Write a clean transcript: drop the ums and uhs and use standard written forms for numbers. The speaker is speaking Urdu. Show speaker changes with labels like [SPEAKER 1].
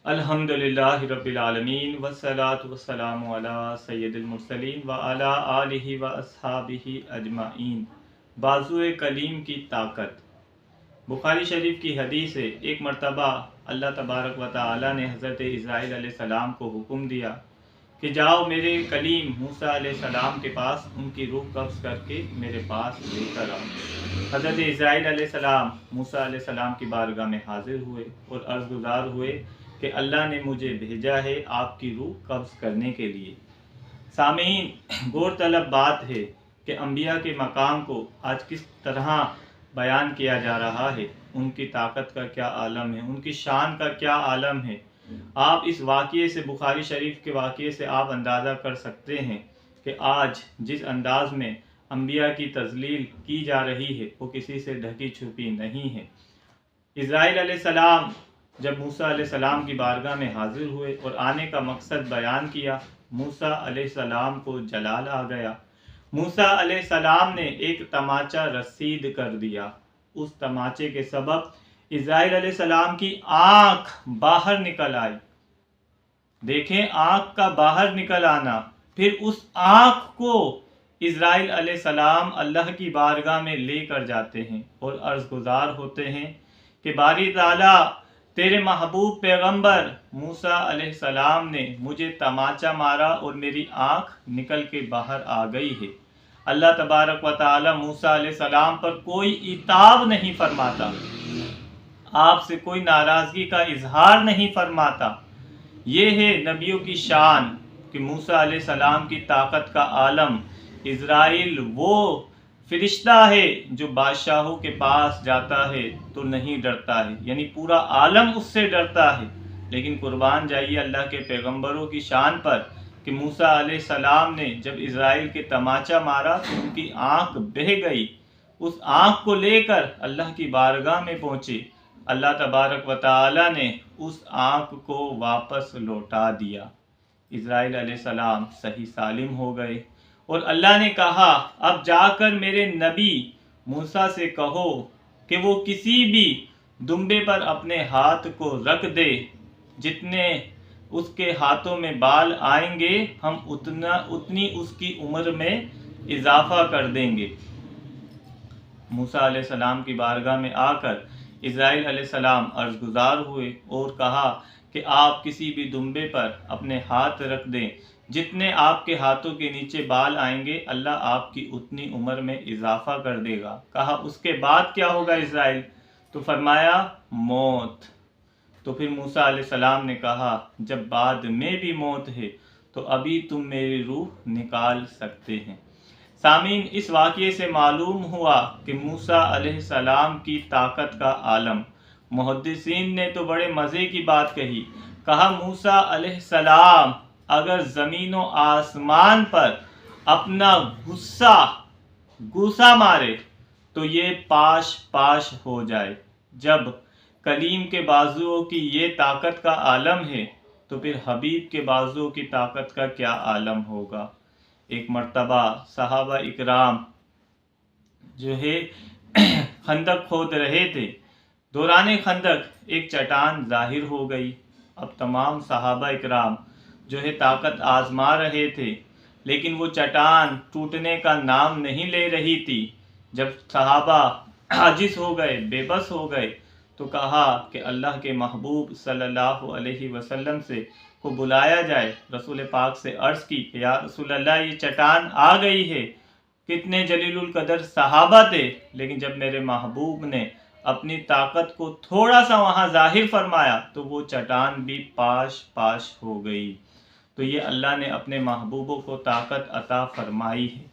[SPEAKER 1] الحمدللہ رب العالمین والصلاة والسلام علی سید المرسلین وعلی آلہ واصحابہ اجمعین۔ بازوئے کلیم کی طاقت۔ بخاری شریف کی حدیث ہے، ایک مرتبہ اللہ تبارک و تعالی نے حضرت اسرائیل علیہ السلام کو حکم دیا کہ جاؤ میرے کلیم موسیٰ علیہ السلام کے پاس ان کی روح قبض کر کے میرے پاس لے کر آؤ۔ حضرت اسرائیل علیہ السلام موسیٰ علیہ السلام کی بارگاہ میں حاضر ہوئے اور عرض گزار ہوئے کہ اللہ نے مجھے بھیجا ہے آپ کی روح قبض کرنے کے لیے۔ سامعین، غور طلب بات ہے کہ انبیاء کے مقام کو آج کس طرح بیان کیا جا رہا ہے، ان کی طاقت کا کیا عالم ہے، ان کی شان کا کیا عالم ہے۔ آپ اس واقعے سے، بخاری شریف کے واقعے سے آپ اندازہ کر سکتے ہیں کہ آج جس انداز میں انبیاء کی تذلیل کی جا رہی ہے وہ کسی سے ڈھکی چھپی نہیں ہے۔ اسرائیل علیہ السلام جب موسیٰ علیہ السلام کی بارگاہ میں حاضر ہوئے اور آنے کا مقصد بیان کیا، موسیٰ علیہ السلام کو جلال آ گیا۔ موسیٰ علیہ السلام نے ایک تماچا رسید کر دیا۔ اس تماچے کے سبب اسرائیل علیہ السلام کی آنکھ باہر نکل آئی۔ دیکھیں، آنکھ کا باہر نکل آنا، پھر اس آنکھ کو اسرائیل علیہ السلام اللہ کی بارگاہ میں لے کر جاتے ہیں اور عرض گزار ہوتے ہیں کہ باری تعالیٰ، تیرے محبوب پیغمبر موسیٰ علیہ السلام نے مجھے تماچا مارا اور میری آنکھ نکل کے باہر آ گئی ہے۔ اللہ تبارک و تعالی موسیٰ علیہ السلام پر کوئی عتاب نہیں فرماتا، آپ سے کوئی ناراضگی کا اظہار نہیں فرماتا۔ یہ ہے نبیوں کی شان کہ موسیٰ علیہ السلام کی طاقت کا عالم۔ اسرائیل وہ فرشتہ ہے جو بادشاہوں کے پاس جاتا ہے تو نہیں ڈرتا ہے، یعنی پورا عالم اس سے ڈرتا ہے۔ لیکن قربان جائیے اللہ کے پیغمبروں کی شان پر کہ موسیٰ علیہ السلام نے جب اسرائیل کے تماچا مارا تو ان کی آنکھ بہہ گئی۔ اس آنکھ کو لے کر اللہ کی بارگاہ میں پہنچے۔ اللہ تبارک و تعالی نے اس آنکھ کو واپس لوٹا دیا۔ اسرائیل علیہ السلام صحیح سالم ہو گئے اور اللہ نے کہا، اب جا کر میرے نبی موسیٰ سے کہو کہ وہ کسی بھی دمبے پر اپنے ہاتھ کو رکھ دے، جتنے اس کے ہاتھوں میں بال آئیں گے ہم اتنی اس کی عمر میں اضافہ کر دیں گے۔ موسیٰ علیہ السلام کی بارگاہ میں آ کر اسرائیل علیہ السلام عرض گزار ہوئے اور کہا کہ آپ کسی بھی دمبے پر اپنے ہاتھ رکھ دیں، جتنے آپ کے ہاتھوں کے نیچے بال آئیں گے اللہ آپ کی اتنی عمر میں اضافہ کر دے گا۔ کہا اس کے بعد کیا ہوگا اسرائیل؟ تو فرمایا موت۔ تو پھر موسیٰ علیہ السلام نے کہا جب بعد میں بھی موت ہے تو ابھی تم میری روح نکال سکتے ہیں۔ سامعین، اس واقعے سے معلوم ہوا کہ موسیٰ علیہ السلام کی طاقت کا عالم۔ محدثین نے تو بڑے مزے کی بات کہی، کہا موسیٰ علیہ السلام اگر زمین و آسمان پر اپنا غصہ مارے تو یہ پاش پاش ہو جائے۔ جب کلیم کے بازوؤں کی یہ طاقت کا عالم ہے تو پھر حبیب کے بازوؤں کی طاقت کا کیا عالم ہوگا۔ ایک مرتبہ صحابہ اکرام جو ہے خندق کھود رہے تھے، دوران خندق ایک چٹان ظاہر ہو گئی۔ اب تمام صحابہ اکرام جو ہے طاقت آزما رہے تھے، لیکن وہ چٹان ٹوٹنے کا نام نہیں لے رہی تھی۔ جب صحابہ عاجز ہو گئے، بے بس ہو گئے، تو کہا کہ اللہ کے محبوب صلی اللہ علیہ وسلم سے کو بلایا جائے۔ رسول پاک سے عرض کی کہ یا رسول اللہ یہ چٹان آ گئی ہے۔ کتنے جلیل القدر صحابہ تھے، لیکن جب میرے محبوب نے اپنی طاقت کو تھوڑا سا وہاں ظاہر فرمایا تو وہ چٹان بھی پاش پاش ہو گئی۔ تو یہ اللہ نے اپنے محبوبوں کو طاقت عطا فرمائی ہے۔